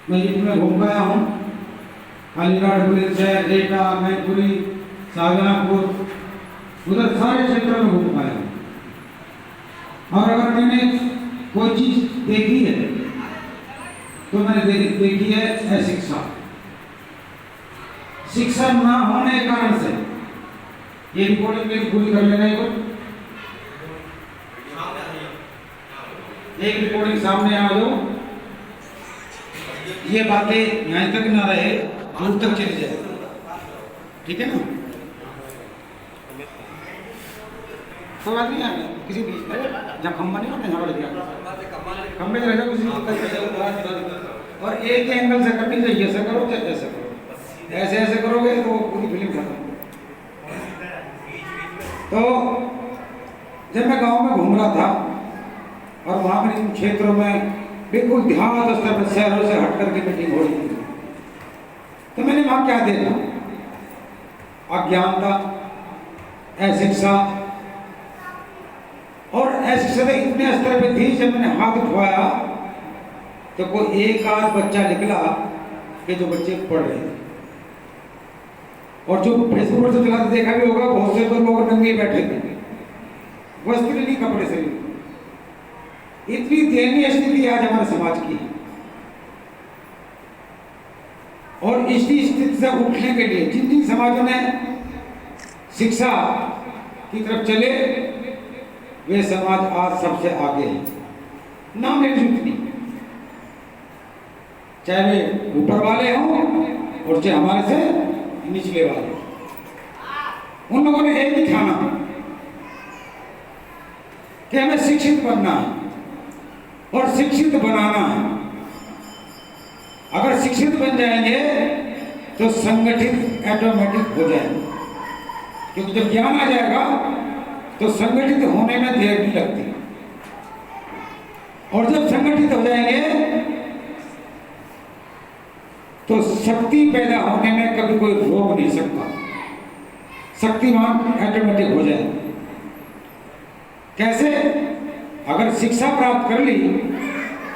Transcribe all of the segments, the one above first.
मैं इसमें घूम गया हूँ, अलीगढ़, बुलंदशहर, एटा, मैनपुरी, शाहजहांपुर, उधर सारे क्षेत्रों में घूम पाया हूँ। और अगर मैंने कोई चीज देखी है तो मैंने देखी है अशिक्षा। शिक्षा ना होने के कारण से ये रिकॉर्डिंग मेरी पूरी कर लेना है। एक रिकॉर्डिंग सामने आ जाओ, ये बातें यहां तक ना रहे, दूर तक चली जाए, ठीक है ना? तो बात नहीं है किसी भी जब खंबा नहीं होता झगड़ दिया खंबे रह जाओ, किसी और एक ही एंगल से करनी चाहिए। ऐसा करो क्या ऐसा करो, ऐसे ऐसे करोगे तो पूरी फिल्म खत्म। तो जब मैं गांव में घूम रहा था और वहां पर इन क्षेत्रों में बिल्कुल ध्यान स्तर पर शहरों से हट करके मीटिंग हो रही थी, तो मैंने वहां क्या देखा? अज्ञानता, अशिक्षा, और अशिक्षा इतने स्तर पे थी। जब मैंने हाथ उठवाया तो कोई एक आध बच्चा निकला कि जो बच्चे पढ़ रहे थे। और जो फेसबुक पर चलाते देखा भी होगा, बहुत से तो लोग नंगे बैठे थे, वस्त्र नहीं, कपड़े से नहीं। इतनी दयनीय स्थिति आज हमारे समाज की। और इस स्थिति से उठने के लिए जिन जिन समाजों ने शिक्षा की तरफ चले, वे समाज आज सबसे आगे है। नाम एक नहीं, चाहे वे ऊपर वाले हों और चाहे हमारे से निचले वाले। उन लोगों ने एक ही ठाना कि हमें शिक्षित बनना है और शिक्षित बनाना है। अगर शिक्षित बन जाएंगे तो संगठित ऑटोमेटिक हो जाएंगे, क्योंकि जब ज्ञान आ जाएगा तो संगठित होने में देर नहीं लगती। और जब संगठित हो जाएंगे तो शक्ति पैदा होने में कभी कोई रोक नहीं सकता, शक्तिमान ऑटोमेटिक हो जाए। कैसे? अगर शिक्षा प्राप्त कर ली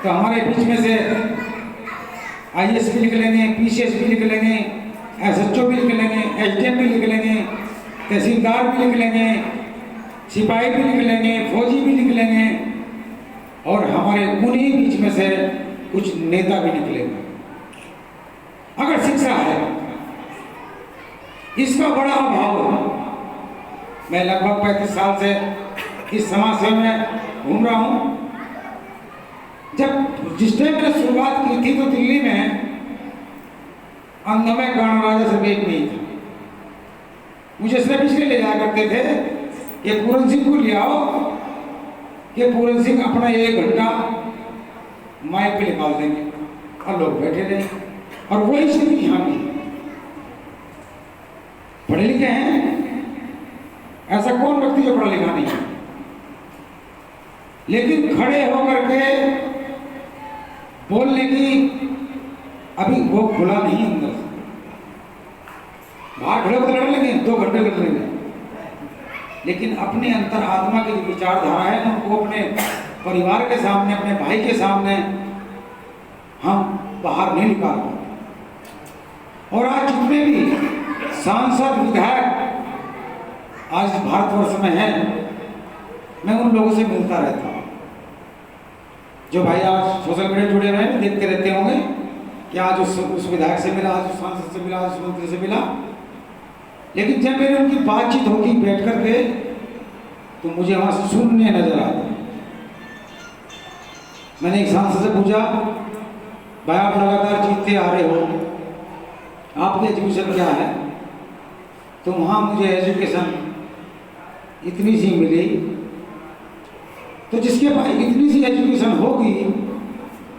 तो हमारे बीच में से IAS भी निकलेंगे, PCS भी निकलेंगे, SHO भी निकलेंगे, SDM भी निकलेंगे, तहसीलदार भी निकलेंगे, सिपाही भी निकलेंगे, फौजी भी निकलेंगे, और हमारे उन्हीं बीच में से कुछ नेता भी निकलेंगे। अगर शिक्षा है, इसका बड़ा अभाव है। मैं लगभग 35 साल से इस समाज सेवा में घूम रहा हूं। जब जिस टाइम मैंने शुरुआत की थी तो दिल्ली में अंधों में गणराज्य सिर्फ एक नहीं था। मुझे सिर्फ इसलिए ले जाया करते थे, ये पूरन सिंह को ले आओ, कि पूरन सिंह अपना 1 घंटा माइक पे निकाल देंगे और लोग बैठे रहे। और वही स्थिति यहाँ की। पढ़े लिखे हैं, ऐसा कौन व्यक्ति जो पढ़ा लिखा नहीं है, लेकिन खड़े होकर के बोलने की अभी वो खुला नहीं अंदर से। बाहर खड़े होकर लड़ लेंगे, 2 घंटे लड़ लेंगे, लेकिन अपने अंतर आत्मा की जो विचारधारा है ना, उनको अपने परिवार के सामने, अपने भाई के सामने हम बाहर नहीं निकाल पाते। और आज जितने भी सांसद, विधायक आज भारतवर्ष में हैं, मैं उन लोगों से मिलता रहता हूँ जो भाई आज सोशल मीडिया जुड़े रहे हैं, देखते रहते होंगे कि आज उस विधायक से मिला, आज उस सांसद से मिला, आज उस मंत्री से मिला। लेकिन जब मेरी उनकी बातचीत होती बैठ करके, तो मुझे वहां से शून्य नजर आता। मैंने एक सांसद से पूछा, भाई आप लगातार जीतते आ रहे हो, आपकी एजुकेशन क्या है? तो वहाँ मुझे एजुकेशन इतनी सी मिली। तो जिसके पास इतनी सी एजुकेशन होगी,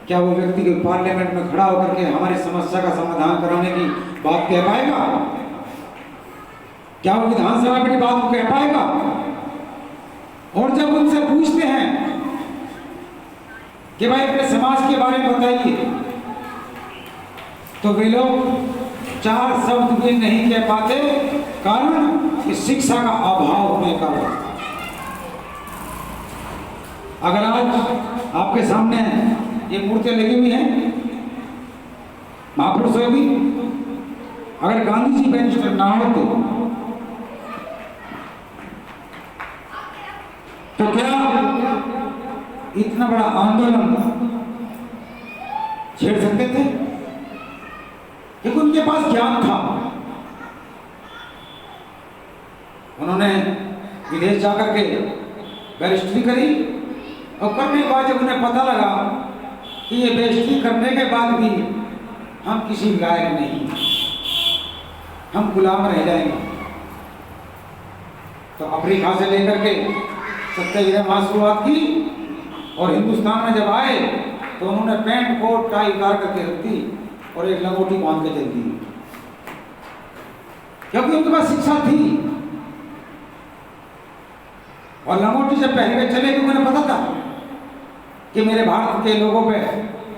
क्या वो व्यक्ति के पार्लियामेंट में खड़ा होकर के हमारी समस्या का समाधान कराने की बात कह पाएगा? क्या वो विधानसभा में बात को कह पाएगा? और जब उनसे पूछते हैं कि भाई अपने समाज के बारे में बताइए, तो वे लोग 4 शब्द भी नहीं कह पाते, कारण इस शिक्षा का अभाव होने का कारण। अगर आज आपके सामने ये मूर्तियां लगी हुई हैं, होगी? अगर गांधी जी बैरिस्टर ना होते तो क्या इतना बड़ा आंदोलन छेड़ सकते थे? क्योंकि उनके पास ज्ञान था। उन्होंने विदेश जाकर के बैरिस्ट्री करी और करने के बाद जब उन्हें पता लगा कि ये बैरिस्ट्री करने के बाद भी हम किसी लायक नहीं, हम गुलाम रह जाएंगे, तो अफ्रीका से लेकर के सत्याग्रह वहां शुरुआत की और हिंदुस्तान में जब आए तो उन्होंने पैंट कोट टाई उतार करके रख दी और एक लंगोटी बांध के चल दी, क्योंकि उनके पास शिक्षा थी। और लंगोटी से पहन के चले क्योंकि उन्हें पता था कि मेरे भारत के लोगों पे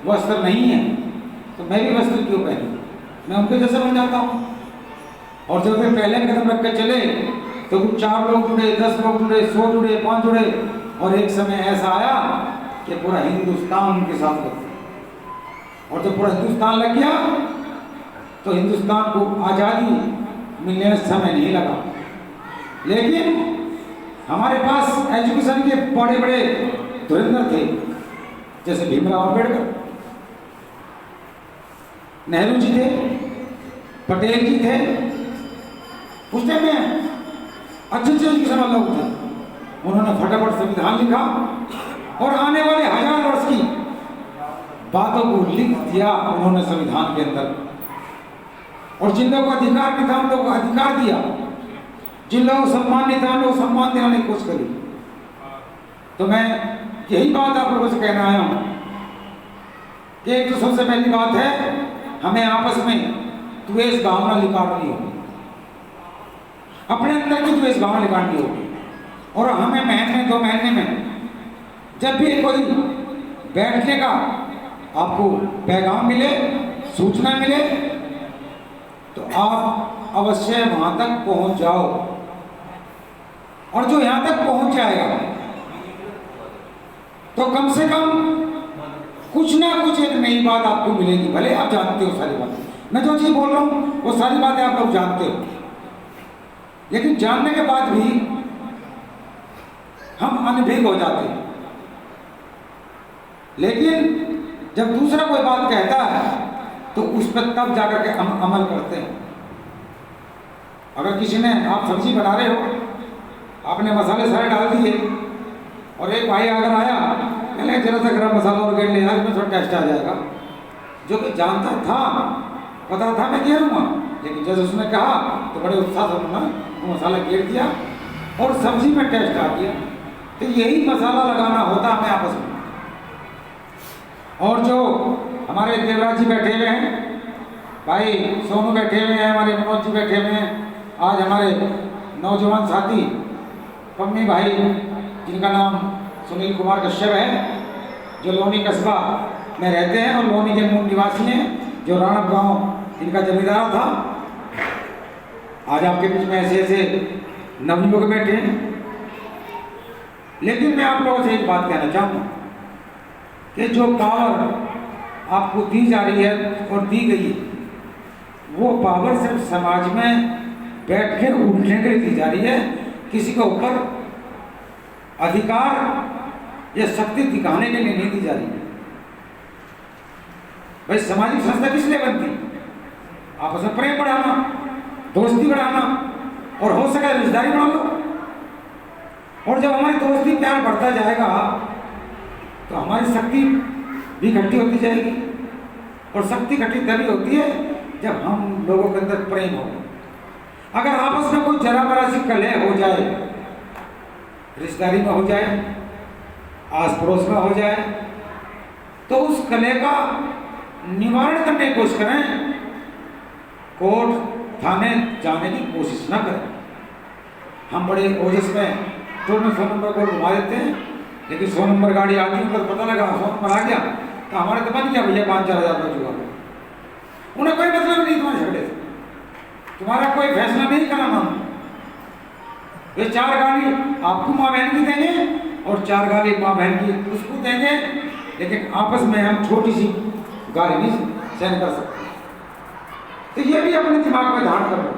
वस्त्र नहीं है, तो मैं भी वस्त्र क्यों पहनूं, मैं उनके जैसे बन जाता हूं। और जब वे पहले कदम रख के चले तो कुछ 4 लोग जुड़े, 10 लोग जुड़े, 100 जुड़े, 5 जुड़े, और एक समय ऐसा आया कि पूरा हिंदुस्तान उनके साथ लग गया। और जब पूरा हिंदुस्तान लग गया तो हिंदुस्तान को आज़ादी मिलने में समय नहीं लगा। लेकिन हमारे पास एजुकेशन के बड़े बड़े धुरंधर थे, जैसे भीमराव अम्बेडकर, नेहरू जी थे, पटेल जी थे। उस टाइम में अच्छे एजुकेशन वाले लोग थे। उन्होंने फटाफट संविधान लिखा और आने वाले 1000 वर्ष की बातों को लिख दिया उन्होंने संविधान के अंदर। और जिन लोगों को अधिकार नहीं था उन लोगों को अधिकार दिया, जिन लोगों को सम्मान नहीं था उन लोगों को सम्मान दिलाने की कोशिश करी। तो मैं यही बात आप लोगों से कहना आया हूं कि एक तो सबसे पहली बात है, हमें आपस में द्वेष भावना निकालनी होगी, अपने अंदर की द्वेष भावना निकालनी होगी। और हमें महीने 2 महीने में जब भी कोई बैठने का आपको पैगाम मिले, सूचना मिले, तो आप अवश्य वहां तक पहुंच जाओ। और जो यहां तक पहुंच जाएगा तो कम से कम कुछ ना कुछ एक नई बात आपको मिलेगी। भले आप जानते हो सारी बातें, मैं जो चीज बोल रहा हूं वो सारी बातें आप लोग जानते हो, लेकिन जानने के बाद भी हम अनभिज्ञ हो जाते हैं। लेकिन जब दूसरा कोई बात कहता है तो उस पर तब जाकर के हम अमल करते हैं। अगर किसी ने, आप सब्जी बना रहे हो, आपने मसाले सारे डाल दिए और एक भाई अगर आया, पहले जरा सा गरम मसाला और गेड़ लिया, इसमें थोड़ा टेस्ट आ जाएगा, जो कि जानता था, पता था मैं घेरूंगा, लेकिन जैसे उसने कहा तो बड़े उत्साह से उन्होंने वो मसाला घेर दिया और सब्जी में टेस्ट आ गया। तो यही मसाला लगाना होता हमें आपस में। और जो हमारे देवराज जी बैठे हुए हैं, भाई सोनू बैठे हुए हैं, हमारे मनोज जी बैठे हुए हैं, आज हमारे नौजवान साथी पम्मी भाई जिनका नाम सुनील कुमार कश्यप है, जो लोनी कस्बा में रहते हैं और लोनी के मूल निवासी हैं, जो राणप गांव इनका जमींदार था, आज आपके बीच में ऐसे ऐसे नवयुवक बैठे हैं। लेकिन मैं आप लोगों से एक बात कहना चाहूँगा कि जो पावर आपको दी जा रही है और दी गई है, वो पावर सिर्फ समाज में बैठ के उठने के लिए दी जा रही है, किसी के ऊपर अधिकार या शक्ति दिखाने के लिए नहीं दी जा रही है। भाई सामाजिक संस्था किस लिए बनती? आपस में प्रेम बढ़ाना, दोस्ती बढ़ाना, और हो सके रिश्तेदारी बढ़ा लो। और जब हमारी दोस्ती प्यार बढ़ता जाएगा तो हमारी शक्ति भी इकट्ठी होती जाएगी। और शक्ति इकट्ठी तभी होती है जब हम लोगों के अंदर प्रेम हो। अगर आपस में कोई जरा बरा सी कलह हो जाए, रिश्तेदारी में हो जाए, आस पड़ोस में हो जाए, तो उस कलह का निवारण करने की कोशिश करें, कोर्ट थाने जाने की कोशिश ना करें। हम बड़े ओजस में तो 100 नंबर को घुमा देते हैं, लेकिन 100 नंबर गाड़ी आती है, पता लगा 100 नंबर आ गया तो हमारे तो बन गया भैया 5-4 हज़ार का जुआ। उन्हें कोई मतलब नहीं तुम्हारे झगड़े से, तुम्हारा कोई फैसला नहीं कराना। वे 4 गाली आपको माँ बहन की देंगे और 4 गाली माँ बहन की उसको देंगे, लेकिन आपस में हम छोटी सी गाली नहीं सहन कर सकते। तो ये भी अपने दिमाग में धारण कर लो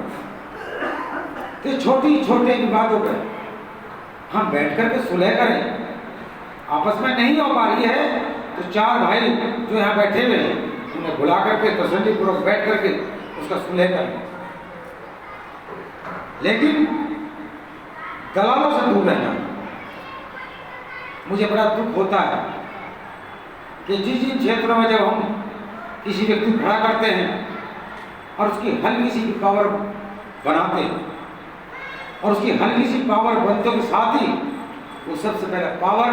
कि छोटी छोटे विवादों पर हम बैठ करके सुलह करें। आपस में नहीं हो पा रही है तो चार भाई जो यहाँ बैठे हुए हैं उन्हें बुला करके तसल्ली पूर्वक बैठ करके उसका सुलह करें। लेकिन दलालों से दूर रहना। मुझे बड़ा दुख होता है कि जिन क्षेत्रों में जब हम किसी व्यक्ति को खड़ा करते हैं और उसकी हल्की सी पावर बनाते हैं और उसकी हल्की सी पावर बनते के साथ ही वो सबसे पहले पावर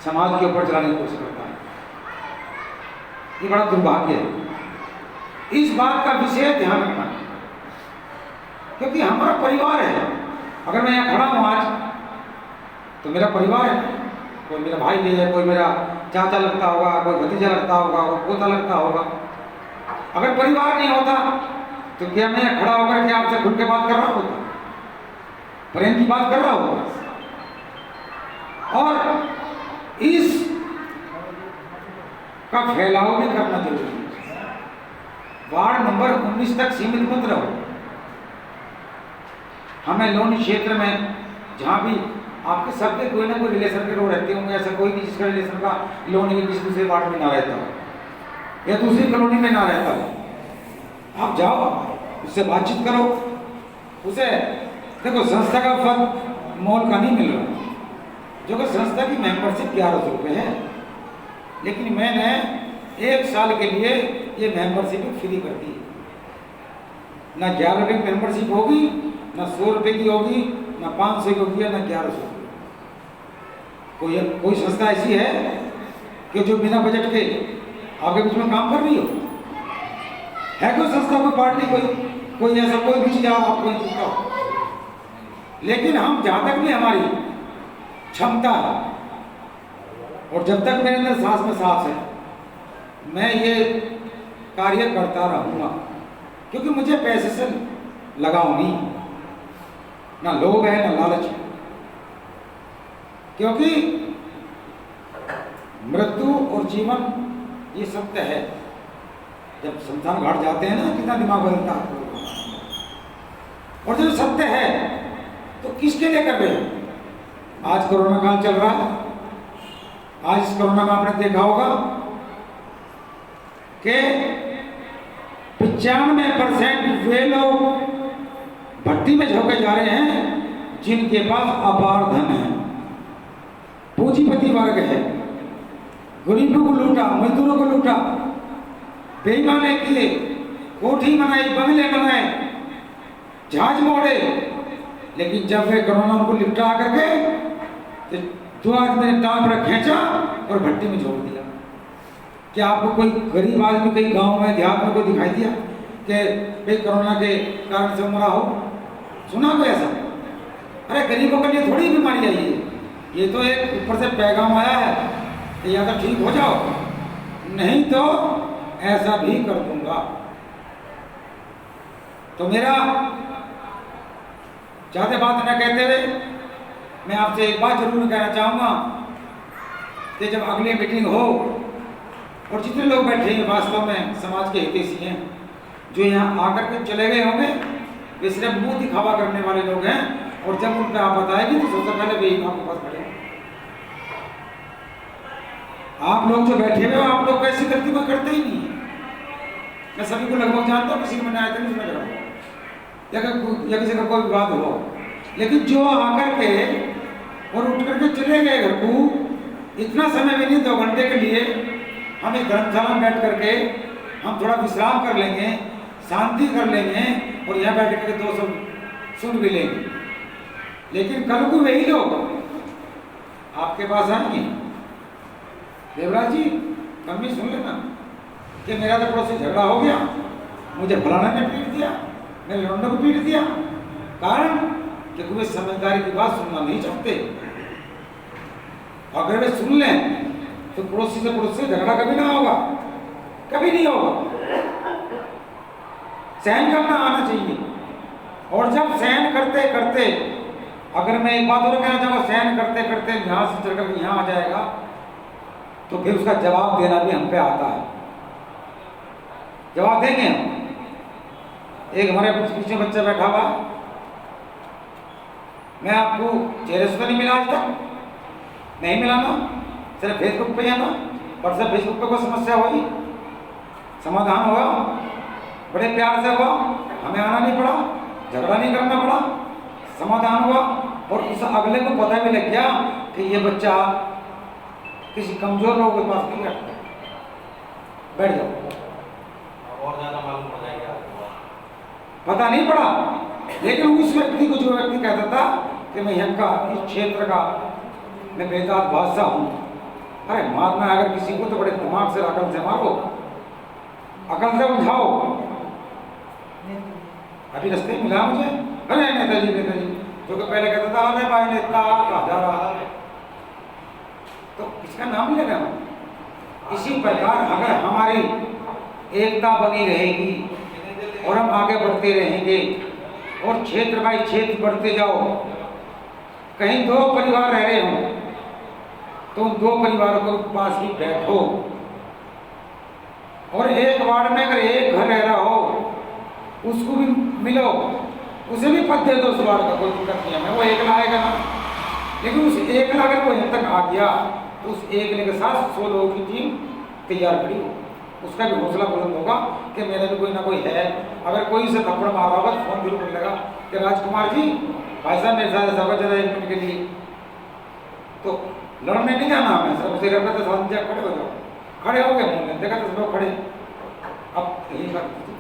समाज के ऊपर चलाने की कोशिश करता है। ये बड़ा दुर्भाग्य है। इस बात का विशेष ध्यान रखना क्योंकि हमारा परिवार है। अगर मैं यहाँ खड़ा हूँ आज तो मेरा परिवार है। कोई मेरा भाई है, कोई मेरा चाचा लगता होगा, कोई भतीजा लगता होगा, कोई पोता लगता होगा। अगर परिवार नहीं होता तो क्या मैं खड़ा होकर के आपसे खुल के बात कर रहा होता, प्रेम की बात कर रहा होगा। और इस का फैलाव भी करना जरूरी है। वार्ड नंबर 19 तक सीमित मत रहो। हमें लोनी क्षेत्र में जहाँ भी आपके सबके कोई ना कोई रिलेशन के लोग रहते होंगे, ऐसा कोई भी जिसका रिलेशन का लोनी में किसी दूसरे वार्ड में ना रहता हो या दूसरी कॉलोनी में ना रहता हो, आप जाओ उससे बातचीत करो। उसे देखो संस्था का फंड मॉल का नहीं मिल रहा, जो कि संस्था की मेंबरशिप 1100 रुपये है, लेकिन मैंने 1 साल के लिए ये मेंबरशिप फ्री कर दी। ना 11 रुपये की मेंबरशिप होगी, ना 100 रुपये की होगी, ना 500 की होगी, ना 1100। कोई संस्था ऐसी है कि जो बिना बजट के आपके बीच में काम कर रही हो? है कोई संस्था, कोई पार्टी, कोई ऐसा कोई भी चीज आपको नहीं दिखता हो? लेकिन हम जहाँ तक भी हमारी क्षमता है और जब तक मेरे अंदर सांस में सांस है, मैं ये कार्य करता रहूँगा। क्योंकि मुझे पैसे से लगाव नहीं, ना लोभ है ना लालच है। क्योंकि मृत्यु और जीवन ये सत्य है। जब शमशान घाट जाते हैं ना, कितना दिमाग बदलता है। और जब सत्य है तो किसके लिए कर रहे हैं? आज कोरोना काल चल रहा है। आज इस कोरोना में आपने देखा होगा कि 95% वे लोग भट्टी में झोंके जा रहे हैं जिनके पास अपार धन है, पूंजीपति वर्ग है। गरीबों को लूटा, मजदूरों को लूटा, बेईमाने किए, कोठी बनाई, बंगले बनाए, जहाज मोड़े। लेकिन जब वे कोरोना उनको लिपटा करके तो 2 आदमी ने टांग पर खींचा और भट्टी में झोंक दिया। क्या आपको कोई गरीब आदमी कहीं गांव में देहात में कोई दिखाई दिया कि भाई कोरोना के कारण से मरा हो? सुना कोई ऐसा? अरे गरीबों के लिए थोड़ी बीमारी आई है, ये तो एक ऊपर से पैगाम आया है कि या तो ठीक हो जाओ, नहीं तो ऐसा भी कर दूंगा। तो मेरा ज्यादा बात न कहते हुए मैं आपसे एक बात जरूर कहना चाहूँगा कि जब अगली मीटिंग हो और जितने लोग बैठे हैं वास्तव में समाज के हितैषी हैं, जो यहाँ आकर के चले गए होंगे, वे सिर्फ मुंह दिखावा करने वाले लोग हैं। और जब उन पर आप बताएंगे तो सबसे पहले वे आपके पास खड़े। आप लोग जो बैठे हुए हो, आप लोग कैसी गलती को करते ही नहीं है। मैं सभी को लगभग जानता हूँ, किसी को मैंने आया था नहीं समझ रहा या किसी का कोई विवाद हुआ, लेकिन जो आकर के और उठ करके चले गए घर को, इतना समय भी नहीं 2 घंटे के लिए हम इस धर्मशाला में बैठ करके हम थोड़ा विश्राम कर लेंगे, शांति कर लेंगे और यहाँ बैठ करके 2 शब्द सुन भी लेंगे। लेकिन कल को वही लोग आपके पास आएंगे, देवराज जी कल भी सुन लेना कि मेरा तो पड़ोसी झगड़ा हो गया, मुझे फलाना ने पीट दिया, मेरे लौंडे को पीट दिया। कारण कि वे समझदारी की बात सुनना नहीं चाहते। अगर वे सुन लें तो पड़ोसी से झगड़ा कभी ना होगा, कभी नहीं होगा। सहन करना आना चाहिए। और जब सहन करते करते, अगर मैं एक बात और कहना चाहूँगा, सहन करते करते यहाँ से चलकर यहाँ आ जाएगा तो फिर उसका जवाब देना भी हम पे आता है। जवाब देंगे हम, एक हमारे पीछे बच्चा बैठा हुआ, मैं आपको चेहरे से तो नहीं मिला आज तक, नहीं मिला ना, सिर्फ फेसबुक पे है ना, और सिर्फ फेसबुक पे कोई समस्या हुई, समाधान हुआ, बड़े प्यार से हुआ, हमें आना नहीं पड़ा, झगड़ा नहीं करना पड़ा, समाधान हुआ। और उस अगले को पता भी लग गया कि ये बच्चा किसी कमजोर लोगों के पास नहीं बैठता, बैठ जाओ, और ज्यादा मालूम पड़ जाएगा, पता नहीं पड़ा। लेकिन उस व्यक्ति को, जो व्यक्ति कहता था कि मैं यहाँ का, इस क्षेत्र का मैं बेताज बादशाह हूँ, अरे मारना अगर किसी को तो बड़े दिमाग से, अकल से मारो, अकल से उठाओ। अभी रास्ते में मिला मुझे, अरे नेताजी नेताजी, जो कि पहले कहता था अरे भाई नेता कहा जा रहा है, तो इसका नाम ही लगा। इसी प्रकार अगर हमारी एकता बनी रहेगी और हम आगे बढ़ते रहेंगे और क्षेत्र बाई क्षेत्र बढ़ते जाओ, कहीं दो परिवार रह रहे हों तो उन दो परिवारों के पास ही बैठो, और एक वार्ड में अगर एक घर रह रहा हो उसको भी मिलो, उसे भी पद दे दो उस वार्ड का, कोई दिक्कत नहीं है, वो एकला आएगा ना। लेकिन उस एकला अगर वो यहाँ तक आ गया तो उस एकले के साथ 100 लोगों की टीम तैयार खड़ी हो, उसका भी हौसला बुलंद होगा कि मेरे भी कोई ना कोई है। अगर कोई से थप्पड़ मारा होगा तो फोन जरूर लगा कि राजकुमार जी भाई साहब मेरे साथ ऐसा जरा 1 मिनट के लिए, तो लड़ने नहीं जाना हमें, सब उसे घर पे तो खड़े हो जाओ, खड़े हो गए, देखा तो सब लोग खड़े, अब यही बात